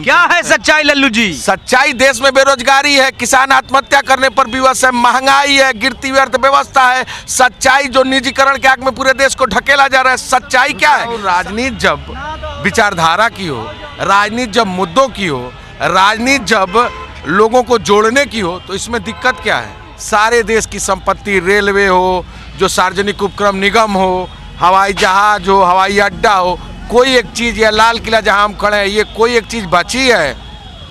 क्या है सच्चाई लल्लू जी? सच्चाई देश में बेरोजगारी है, किसान आत्महत्या करने पर विवश है, महंगाई है, गिरती हुई अर्थव्यवस्था है। सच्चाई जो निजीकरण के आग में पूरे देश को ढकेला जा रहा है, सच्चाई क्या है? राजनीति जब विचारधारा की हो, राजनीति जब मुद्दों की हो, राजनीति जब लोगों को जोड़ने की हो, तो इसमें दिक्कत क्या है? सारे देश की संपत्ति, रेलवे हो, जो सार्वजनिक उपक्रम निगम हो, हवाई जहाज हो, हवाई अड्डा हो, कोई एक चीज़, या लाल किला जहां हम खड़े हैं, ये कोई एक चीज़ बची है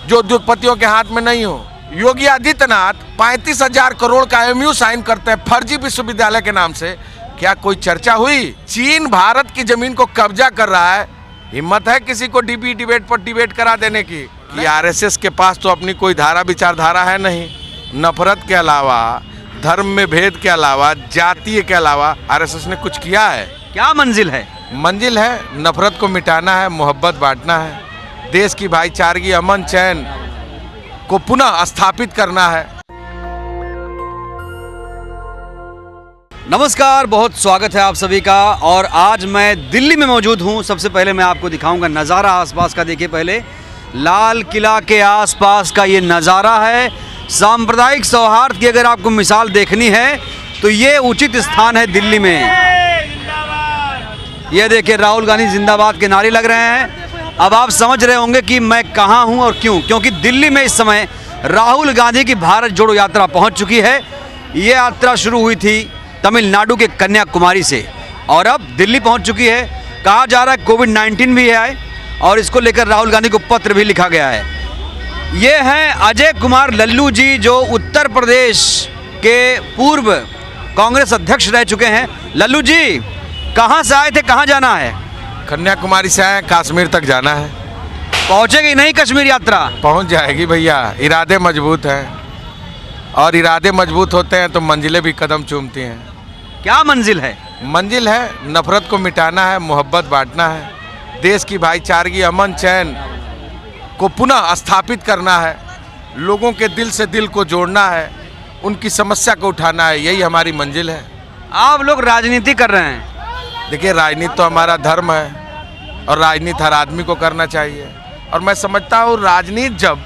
जो उद्योगपतियों के हाथ में नहीं हो। योगी आदित्यनाथ 35,000 करोड़ का MOU साइन करते हैं फर्जी विश्वविद्यालय के नाम से। क्या कोई चर्चा हुई? चीन भारत की जमीन को कब्जा कर रहा है, हिम्मत है किसी को डिबेट पर डिबेट करा देने की? कि RSS के पास तो अपनी कोई विचारधारा है नहीं। नफरत के अलावा, धर्म में भेद के अलावा, जातीय के अलावा RSS ने कुछ किया है? क्या मंजिल है? मंजिल है नफरत को मिटाना है, मोहब्बत बांटना है, देश की भाईचारगी, अमन चैन को पुनः स्थापित करना है। नमस्कार, बहुत स्वागत है आप सभी का। और आज मैं दिल्ली में मौजूद हूँ। सबसे पहले मैं आपको दिखाऊंगा नज़ारा आसपास का। देखिए, पहले लाल किला के आसपास का ये नज़ारा है। सांप्रदायिक सौहार्द की अगर आपको मिसाल देखनी है तो ये उचित स्थान है दिल्ली में। ये देखिए, राहुल गांधी जिंदाबाद के नारे लग रहे हैं। अब आप समझ रहे होंगे कि मैं कहाँ हूँ और क्यों। क्योंकि दिल्ली में इस समय राहुल गांधी की भारत जोड़ो यात्रा पहुँच चुकी है। ये यात्रा शुरू हुई थी तमिलनाडु के कन्याकुमारी से और अब दिल्ली पहुँच चुकी है। कहा जा रहा है कोविड-19 भी है और इसको लेकर राहुल गांधी को पत्र भी लिखा गया है। ये हैं अजय कुमार लल्लू जी, जो उत्तर प्रदेश के पूर्व कांग्रेस अध्यक्ष रह चुके हैं। लल्लू जी, कहाँ से आए थे, कहाँ जाना है? कन्याकुमारी से आए, कश्मीर तक जाना है। पहुँचेगी नहीं कश्मीर यात्रा? पहुंच जाएगी भैया, इरादे मजबूत हैं और इरादे मजबूत होते हैं तो मंजिलें भी कदम चूमती हैं। क्या मंजिल है? मंजिल है नफरत को मिटाना है, मोहब्बत बांटना है, देश की भाईचारगी, अमन चैन को पुनः स्थापित करना है, लोगों के दिल से दिल को जोड़ना है, उनकी समस्या को उठाना है। यही हमारी मंजिल है। आप लोग राजनीति कर रहे हैं। देखिए, राजनीति तो हमारा धर्म है और राजनीति हर आदमी को करना चाहिए। और मैं समझता हूँ राजनीति जब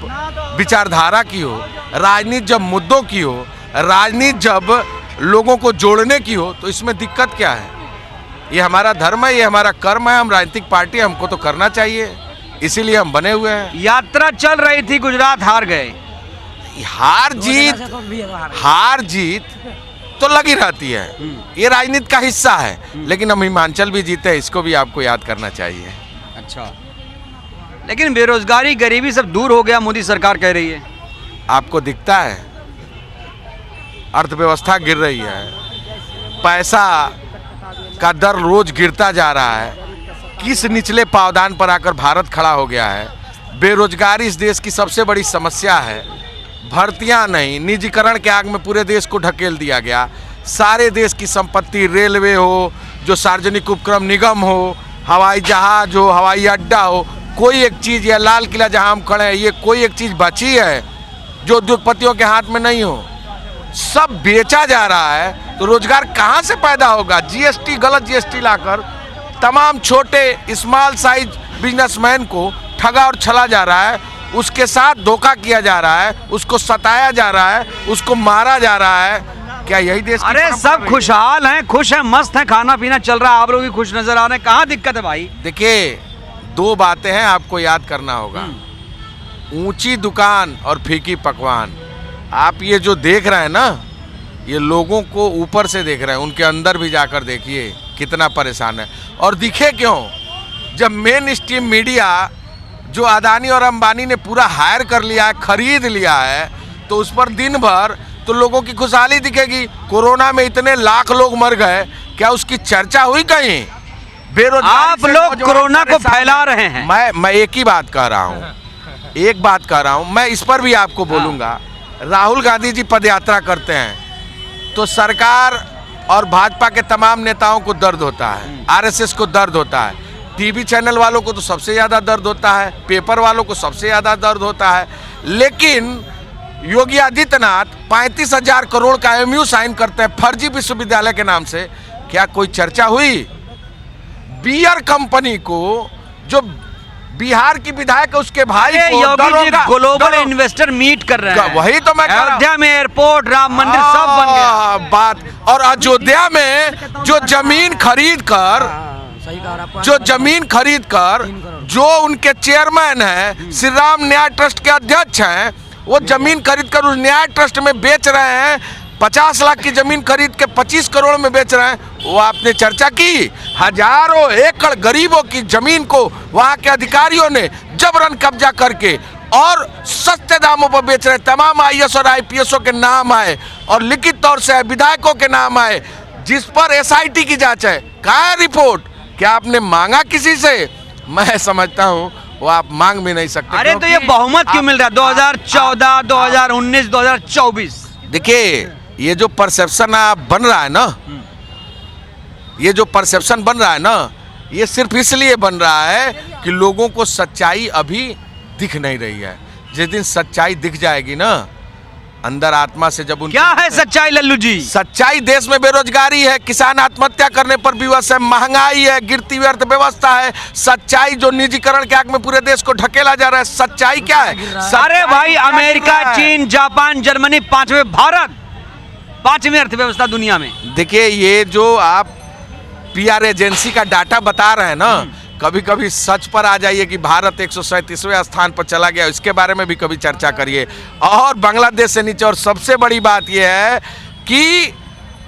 विचारधारा की हो, राजनीति जब मुद्दों की हो, राजनीति जब लोगों को जोड़ने की हो, तो इसमें दिक्कत क्या है? ये हमारा धर्म है, ये हमारा कर्म है। हम राजनीतिक पार्टी, हमको तो करना चाहिए, इसीलिए हम बने हुए हैं। यात्रा चल रही थी, गुजरात हार गए। हार जीत तो लगी रहती है, ये राजनीति का हिस्सा है। लेकिन हम हिमाचल भी जीते हैं, इसको भी आपको याद करना चाहिए। अच्छा, लेकिन बेरोजगारी, गरीबी सब दूर हो गया, मोदी सरकार कह रही है। आपको दिखता है अर्थव्यवस्था गिर रही है, पैसा का दर रोज गिरता जा रहा है। किस निचले पावदान पर आकर भारत खड़ा हो गया है? बेरोजगारी इस देश की सबसे बड़ी समस्या है। भर्तियां नहीं, निजीकरण के आग में पूरे देश को ढकेल दिया गया। सारे देश की संपत्ति, रेलवे हो, जो सार्वजनिक उपक्रम निगम हो, हवाई जहाज हो, हवाई अड्डा हो, कोई एक चीज़, या लाल किला जहां हम खड़े हैं, ये कोई एक चीज़ बची है जो उद्योगपतियों के हाथ में नहीं हो। सब बेचा जा रहा है, तो रोजगार कहाँ से पैदा होगा? GST, गलत GST लाकर तमाम छोटे स्मॉल साइज बिजनेसमैन को ठगा और छला जा रहा है, उसके साथ धोखा किया जा रहा है, उसको सताया जा रहा है, उसको मारा जा रहा है। क्या यही देश की? अरे सब खुशहाल हैं, खुश हैं, मस्त हैं, खाना पीना चल रहा है, आप लोग भी खुश नजर आ रहे हैं। कहाँ दिक्कत है भाई? देखिए, दो बातें हैं आपको याद करना होगा, ऊंची दुकान और फीकी पकवान। आप ये जो देख रहे हैं ना, ये लोगों को ऊपर से देख रहे हैं, उनके अंदर भी जाकर देखिए कितना परेशान है। और दिखे क्यों? जब मेन स्ट्रीम मीडिया, जो अदानी और अंबानी ने पूरा हायर कर लिया है, खरीद लिया है, तो उस पर दिन भर तो लोगों की खुशहाली दिखेगी। कोरोना में इतने लाख लोग मर गए, क्या उसकी चर्चा हुई कहीं? बेरोजगारी, आप लोग कोरोना को फैला रहे हैं। मैं एक ही बात कह रहा हूँ, एक बात कह रहा हूँ, मैं इस पर भी आपको बोलूँगा। राहुल गांधी जी पदयात्रा करते हैं तो सरकार और भाजपा के तमाम नेताओं को दर्द होता है, RSS को दर्द होता है, TV चैनल वालों को तो सबसे ज़्यादा दर्द होता है, पेपर वालों को सबसे ज़्यादा दर्द होता है। लेकिन योगी आदित्यनाथ 35,000 करोड़ का MOU साइन करते हैं फर्जी विश्वविद्यालय के नाम से। क्या कोई चर्चा हुई? बियर कंपनी को, जो बिहार की विधायक उसके भाई अरे को योगी जी ग्लोबल दरोगा- इन्वेस्टर मीट कर रहे हैं। वही तो मैं कह रहा हूं। अयोध्या में एयरपोर्ट, राम मंदिर सब बन गया। बात। और अयोध्या में जो जमीन खरीद कर जो उनके चेयरमैन हैं, श्री राम न्याय ट्रस्ट के अध्यक्ष हैं, वो जमीन खरीद कर उस न्याय ट्रस्ट में बेच रहे हैं। 50 लाख की जमीन खरीद के 25 करोड़ में बेच रहे हैं। वो आपने चर्चा की। हजारों एकड़ गरीबों की जमीन को वहां के अधिकारियों ने जबरन कब्जा करके और सस्ते दामों पर बेच रहे। तमाम आईएएस और आईपीएसओ के नाम आए और लिखित तौर से विधायकों के नाम आए, जिस पर एसआईटी की जांच है। कहाँ है रिपोर्ट? क्या आपने मांगा किसी से? मैं समझता हूँ वो आप मांग भी नहीं सकते। अरे तो ये बहुमत क्यों मिल रहा है 2014, 2019, 2024? देखिए, ये जो परसेप्शन बन रहा है ना, ये जो परसेप्शन बन रहा है ना, ये सिर्फ इसलिए बन रहा है कि लोगों को सच्चाई अभी दिख नहीं रही है। जिस दिन सच्चाई दिख जाएगी ना, अंदर आत्मा से जब क्या है सच्चाई लल्लू जी? सच्चाई देश में बेरोजगारी है, किसान आत्महत्या करने पर विवश है, महंगाई है, गिरती हुई अर्थव्यवस्था है। सच्चाई जो निजीकरण के आग में पूरे देश को ढकेला जा रहा है। सच्चाई क्या है? अरे भाई, अमेरिका, चीन, जापान, जर्मनी 5वें, भारत 5वीं अर्थव्यवस्था दुनिया में। देखिए, ये जो आप पीआर एजेंसी का डाटा बता रहे हैं ना, कभी कभी सच पर आ जाइए कि भारत 137वें स्थान पर चला गया, इसके बारे में भी कभी चर्चा करिए। और बांग्लादेश से नीचे। और सबसे बड़ी बात यह है कि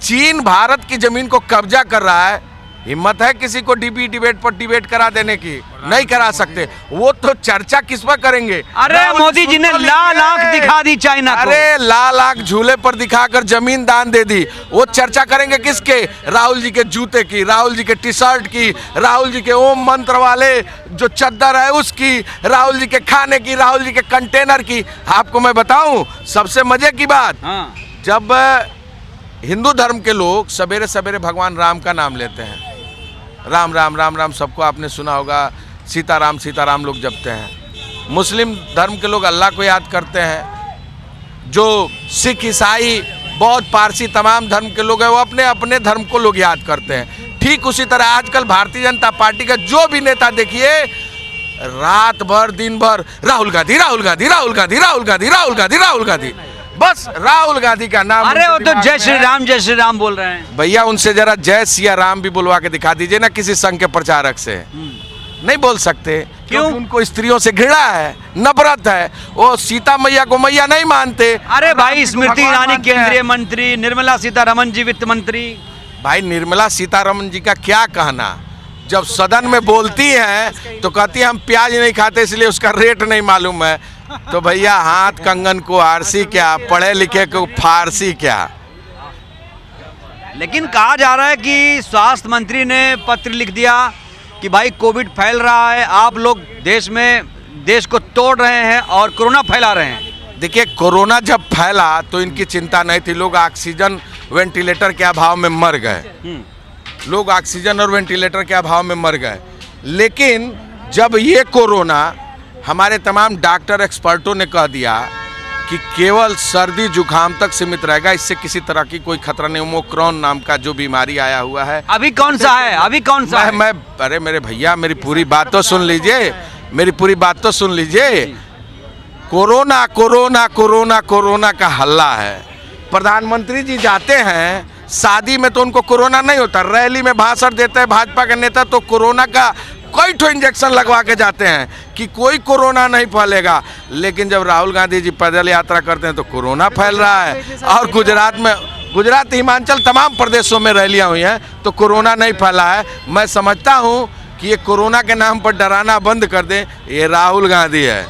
चीन भारत की जमीन को कब्जा कर रहा है। हिम्मत है किसी को डिबेट पर डिबेट करा देने की? नहीं करा सकते। वो तो चर्चा किस पर करेंगे? अरे मोदी जी ने लाल आंख दिखा दी चाइना को। अरे लाल आंख झूले पर दिखाकर जमीन दान दे दी। वो चर्चा करेंगे किसके? राहुल जी के जूते की, राहुल जी के टी शर्ट की, राहुल जी के ओम मंत्र वाले जो चद्दर है उसकी, राहुल जी के खाने की, राहुल जी के कंटेनर की। आपको मैं बताऊं सबसे मजे की बात, जब हिंदू धर्म के लोग सवेरे सवेरे भगवान राम का नाम लेते हैं, राम राम राम राम, सबको आपने सुना होगा, सीताराम सीताराम लोग जपते हैं। मुस्लिम धर्म के लोग अल्लाह को याद करते हैं। जो सिख, ईसाई, बौद्ध, पारसी तमाम धर्म के लोग हैं, वो अपने अपने धर्म को लोग याद करते हैं। ठीक उसी तरह आजकल भारतीय जनता पार्टी का जो भी नेता देखिए, रात भर दिन भर राहुल गांधी राहुल गांधी राहुल गांधी राहुल गांधी राहुल गांधी राहुल गांधी, बस राहुल गांधी का नाम। अरे वो तो जय श्री राम बोल रहे हैं। भैया, उनसे जरा जय सिया राम भी बुलवा के दिखा दीजिए ना किसी संघ के प्रचारक से। नहीं बोल सकते। क्यों? उनको स्त्रियों से घृणा है, नफरत है। वो सीता मैया को मैया नहीं मानते। अरे भाई, स्मृति ईरानी केंद्रीय मंत्री, निर्मला सीतारमण जी वित्त मंत्री। भाई, निर्मला सीतारमण जी का क्या कहना, जब सदन में बोलती हैं तो कहती है हम प्याज नहीं खाते इसलिए उसका रेट नहीं मालूम है। तो भैया, हाथ कंगन को आरसी क्या, पढ़े लिखे को फारसी क्या। लेकिन कहा जा रहा है कि स्वास्थ्य मंत्री ने पत्र लिख दिया कि भाई कोविड फैल रहा है, आप लोग देश को तोड़ रहे हैं और कोरोना फैला रहे हैं। देखिए, कोरोना जब फैला तो इनकी चिंता नहीं थी। लोग ऑक्सीजन वेंटिलेटर के अभाव में मर गए। लोग ऑक्सीजन और वेंटिलेटर के अभाव में मर गए। लेकिन जब ये कोरोना, हमारे तमाम डॉक्टर एक्सपर्टों ने कह दिया कि केवल सर्दी जुकाम तक सीमित रहेगा, इससे किसी तरह की कोई खतरा नहीं। ओमिक्रॉन नाम का जो बीमारी आया हुआ है, अभी कौन सा है? अरे मेरे भैया, मेरी पूरी बात तो सुन लीजिए, मेरी पूरी बात तो सुन लीजिए। कोरोना कोरोना कोरोना कोरोना का हल्ला है। प्रधानमंत्री जी जाते हैं शादी में तो उनको कोरोना नहीं होता, रैली में भाषण देते हैं भाजपा के नेता तो कोरोना का कई ठो इंजेक्शन लगवा के जाते हैं कि कोई कोरोना नहीं फैलेगा। लेकिन जब राहुल गांधी जी पैदल यात्रा करते हैं तो कोरोना फैल रहा है। और गुजरात, हिमाचल तमाम प्रदेशों में रैलियां हुई हैं तो कोरोना नहीं फैला है। मैं समझता हूं कि ये कोरोना के नाम पर डराना बंद कर दें। ये राहुल गांधी है।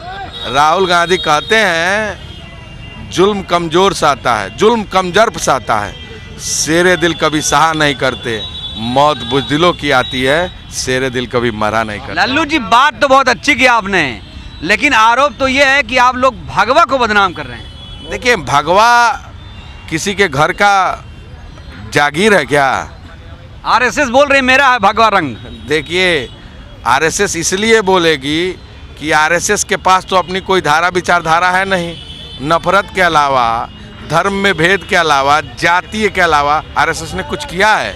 राहुल गांधी कहते हैं जुल्म कमजोर साता है, जुल्म कमजोर साता है, शेरे दिल कभी सहा नहीं करते, मौत बुजदिलों की आती है, शेरे दिल कभी मरा नहीं करता। लल्लू जी, बात तो बहुत अच्छी की आपने, लेकिन आरोप तो ये है कि आप लोग भगवा को बदनाम कर रहे हैं। देखिए, भगवा किसी के घर का जागीर है क्या? आरएसएस बोल रही मेरा है भगवा रंग। देखिए, आरएसएस इसलिए बोलेगी कि आरएसएस के पास तो अपनी कोई विचारधारा है नहीं। नफरत के अलावा, धर्म में भेद के अलावा, जातीय के अलावा आरएसएस ने कुछ किया है?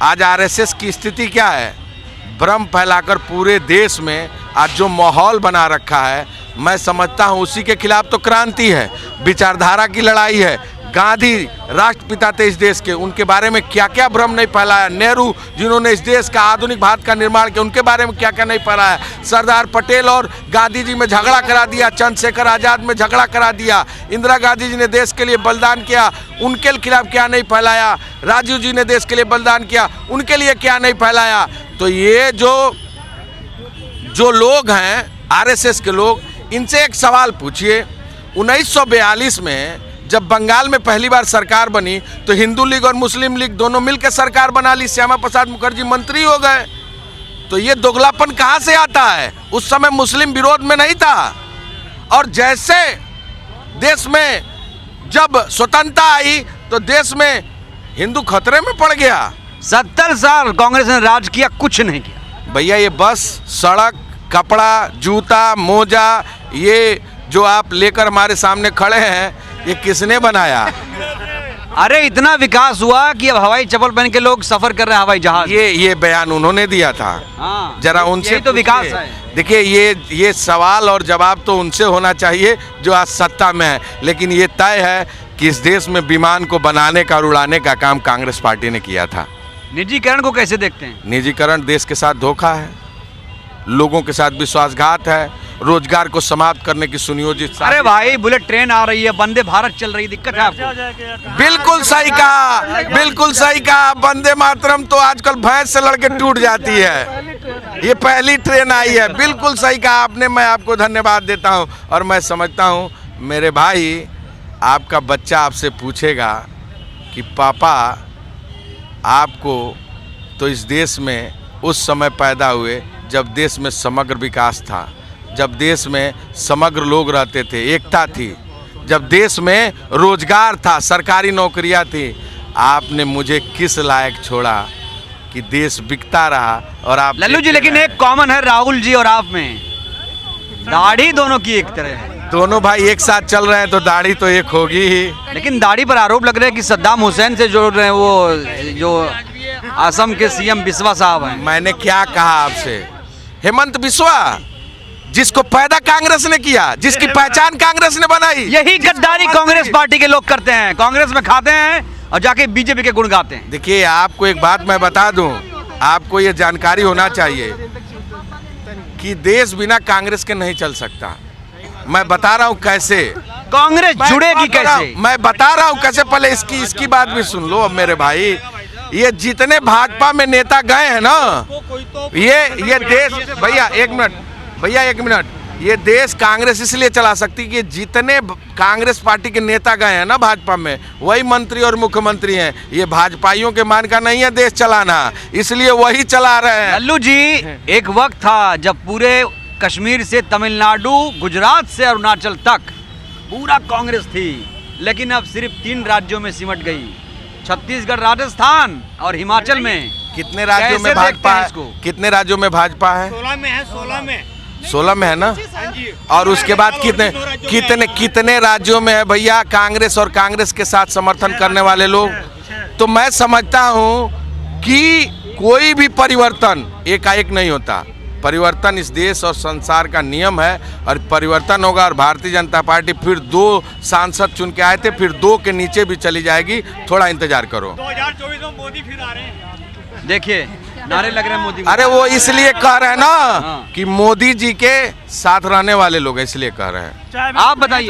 आज आरएसएस की स्थिति क्या है? भ्रम फैलाकर पूरे देश में आज जो माहौल बना रखा है, मैं समझता हूँ उसी के खिलाफ तो क्रांति है, विचारधारा की लड़ाई है। गांधी राष्ट्रपिता थे इस देश के, उनके बारे में क्या क्या भ्रम नहीं फैलाया। नेहरू जिन्होंने इस देश का आधुनिक भारत का निर्माण किया, उनके बारे में क्या क्या नहीं फैलाया। सरदार पटेल और गांधी जी में झगड़ा करा दिया, चंद्रशेखर आज़ाद में झगड़ा करा दिया। इंदिरा गांधी जी ने देश के लिए बलिदान किया, उनके खिलाफ क्या नहीं फैलाया। राजीव जी ने देश के लिए बलिदान किया, उनके लिए क्या नहीं फैलाया। तो ये जो लोग हैं आरएसएस के लोग, इनसे एक सवाल पूछिए। 1942 में जब बंगाल में पहली बार सरकार बनी तो हिंदू लीग और मुस्लिम लीग दोनों मिलकर सरकार बना ली, श्यामा प्रसाद मुखर्जी मंत्री हो गए। तो ये दोगलापन कहाँ से आता है? उस समय मुस्लिम विरोध में नहीं था। और जैसे देश में जब स्वतंत्रता आई तो देश में हिंदू खतरे में पड़ गया। 70 साल कांग्रेस ने राज किया, कुछ नहीं किया। भैया ये बस, सड़क, कपड़ा, जूता, मोजा, ये जो आप लेकर हमारे सामने खड़े हैं, ये किसने बनाया? अरे इतना विकास हुआ कि अब हवाई चप्पल पहन के लोग सफर कर रहे हैं, हवाई जहाज। ये बयान उन्होंने दिया था। हाँ, जरा उनसे तो विकास है। देखिए ये सवाल और जवाब तो उनसे होना चाहिए जो आज सत्ता में है, लेकिन ये तय है कि इस देश में विमान को बनाने का और उड़ाने का काम कांग्रेस पार्टी ने किया था। निजीकरण को कैसे देखते हैं? निजीकरण देश के साथ धोखा है, लोगों के साथ विश्वासघात है, रोजगार को समाप्त करने की सुनियोजित। अरे भाई, बुलेट ट्रेन आ रही है, वंदे भारत चल रही है, दिक्कत है आपको? बिल्कुल सही कहा, बिल्कुल सही कहा। वंदे मातरम तो आजकल भैंस से लड़के टूट जाती है, ये पहली ट्रेन आई है। बिल्कुल सही कहा आपने, मैं आपको धन्यवाद देता हूँ। और मैं समझता हूँ मेरे भाई, आपका बच्चा आपसे पूछेगा कि पापा आपको तो इस देश में उस समय पैदा हुए जब देश में समग्र विकास था, जब देश में समग्र लोग रहते थे, एकता थी, जब देश में रोजगार था, सरकारी नौकरियां थी। आपने मुझे किस लायक छोड़ा कि देश बिकता रहा और आप। लल्लू जी, लेकिन एक कॉमन है राहुल जी और आप में, दाढ़ी दोनों की एक तरह है। दोनों भाई एक साथ चल रहे हैं तो दाढ़ी तो एक होगी ही। लेकिन दाढ़ी पर आरोप लग रहे हैं कि सद्दाम हुसैन से जोड़ रहे हैं वो जो असम के सीएम बिस्वा साहब हैं। मैंने क्या कहा आपसे? हेमंत बिस्वा, जिसको पैदा कांग्रेस ने किया, जिसकी पहचान कांग्रेस ने बनाई, यही गद्दारी कांग्रेस पार्टी के लोग करते हैं। कांग्रेस में खाते हैं और जाके बीजेपी के गुण गाते हैं। देखिए, आपको एक बात मैं बता दूं, आपको ये जानकारी होना चाहिए कि देश बिना कांग्रेस के नहीं चल सकता। मैं बता रहा हूँ कैसे कांग्रेस जुड़ेगी कैसे, मैं बता रहा हूँ कैसे। पहले इसकी बात भी सुन लो। अब मेरे भाई, ये जितने भाजपा में नेता गए हैं ना, ये देश, भैया एक मिनट, ये देश कांग्रेस इसलिए चला सकती कि जितने कांग्रेस पार्टी के नेता गए हैं ना भाजपा में, वही मंत्री और मुख्यमंत्री हैं। ये भाजपाइयों के मान का नहीं है देश चलाना, इसलिए वही चला रहे हैं। लल्लू जी, एक वक्त था जब पूरे कश्मीर से तमिलनाडु, गुजरात से अरुणाचल तक पूरा कांग्रेस थी, लेकिन अब सिर्फ 3 राज्यों में सिमट गई, छत्तीसगढ़, राजस्थान और हिमाचल में। कितने राज्यों में भाजपा है? कितने राज्यों में भाजपा है? 16 में है, 16 में है ना। और उसके बाद कितने राज्यों में है भैया कांग्रेस और कांग्रेस के साथ समर्थन करने वाले लोग? तो मैं समझता हूँ कि कोई भी परिवर्तन एकाएक नहीं होता। परिवर्तन इस देश और संसार का नियम है, और परिवर्तन होगा। और भारतीय जनता पार्टी फिर 2 सांसद चुन के आए थे, फिर 2 के नीचे भी चली जाएगी। थोड़ा इंतजार करो। 2024 में मोदी फिर आ रहे हैं। देखिए, नारे लग रहे हैं मोदी। अरे वो इसलिए कह रहे हैं ना कि मोदी जी के साथ रहने वाले लोग इसलिए कह रहे हैं। आप बताइए।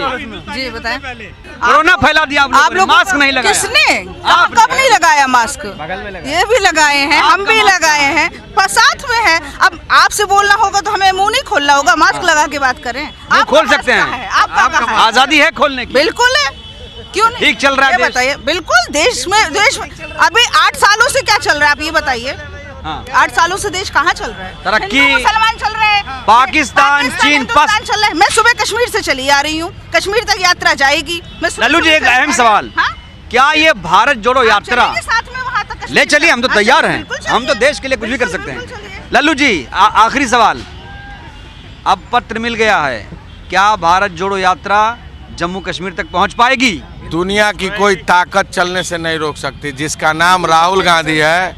जी बताएं। कोरोना फैला दिया आप लोग, मास्क नहीं लगाया। किसने? आप कब नहीं लगाया मास्क? ये भी लगाए हैं, हम भी लगाए हैं, पर साथ में है। अब आपसे बोलना होगा तो हमें मुंह नहीं खोलना होगा, मास्क लगा के बात करें। आप खोल सकते हैं, आपका आजादी है खोलने की। बिल्कुल है, क्यों नहीं? ठीक चल रहा है, बताइए। बिल्कुल, देश में अभी 8 सालों से क्या चल रहा है आप ये बताइए। 8 सालों से देश कहाँ चल रहा है? तरक्की, मुसलमान चल रहे हैं, पाकिस्तान, चीन, हिंदुस्तान चल रहा है। मैं सुबह कश्मीर से चली आ रही हूँ, कश्मीर तक यात्रा जाएगी। लल्लू जी, एक अहम सवाल, क्या ये भारत जोड़ो यात्रा ले चलिए? हम तो तैयार हैं, हम तो देश के लिए कुछ भी कर सकते हैं। लल्लू जी, आखिरी सवाल, अब पत्र मिल गया है, क्या भारत जोड़ो यात्रा जम्मू कश्मीर तक पहुंच पाएगी? दुनिया की कोई ताकत चलने से नहीं रोक सकती। जिसका नाम राहुल गांधी है,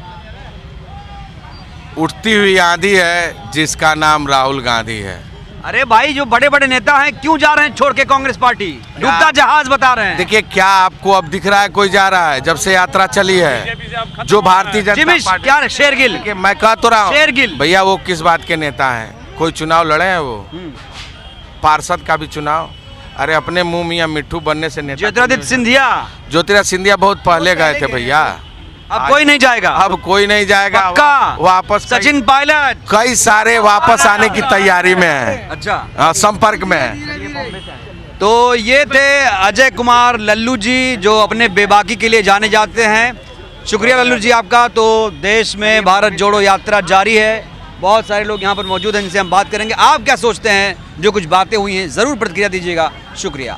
उठती हुई आंधी है जिसका नाम राहुल गांधी है। अरे भाई, जो बड़े बड़े नेता हैं क्यों जा रहे हैं छोड़ के कांग्रेस पार्टी? डूबता जहाज बता रहे हैं। देखिए, क्या आपको अब दिख रहा है कोई जा रहा है? जब से यात्रा चली है जो भारतीय जनता जिमिश पार्टी, क्या शेरगिल देखिए, मैं कह तो रहा हूँ शेरगिल। भैया, वो किस बात के नेता हैं? कोई चुनाव लड़े हैं वो? पार्षद का भी चुनाव? अरे अपने मुंह मियां मिट्ठू बनने से नेता। ज्योतिरादित्य सिंधिया बहुत पहले गए थे भैया। अब कोई नहीं जाएगा। अब कोई नहीं जाएगा। पक्का? वापस सचिन पायलट कई सारे वापस आने की तैयारी में है। अच्छा, संपर्क में है। तो ये थे अजय कुमार लल्लू जी, जो अपने बेबाकी के लिए जाने जाते हैं। शुक्रिया लल्लू जी आपका। तो देश में भारत जोड़ो यात्रा जारी है, बहुत सारे लोग यहाँ पर मौजूद हैं, इनसे हम बात करेंगे। आप क्या सोचते हैं? जो कुछ बातें हुई हैं ज़रूर प्रतिक्रिया दीजिएगा। शुक्रिया।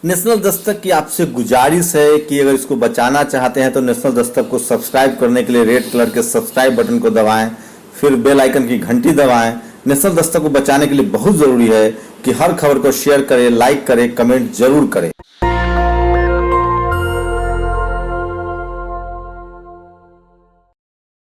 नेशनल दस्तक की आपसे गुजारिश है कि अगर इसको बचाना चाहते हैं तो नेशनल दस्तक को सब्सक्राइब करने के लिए रेड कलर के सब्सक्राइब बटन को दबाएं, फिर बेल आइकन की घंटी दबाएं। नेशनल दस्तक को बचाने के लिए बहुत जरूरी है कि हर खबर को शेयर करें, लाइक करें, कमेंट जरूर करें।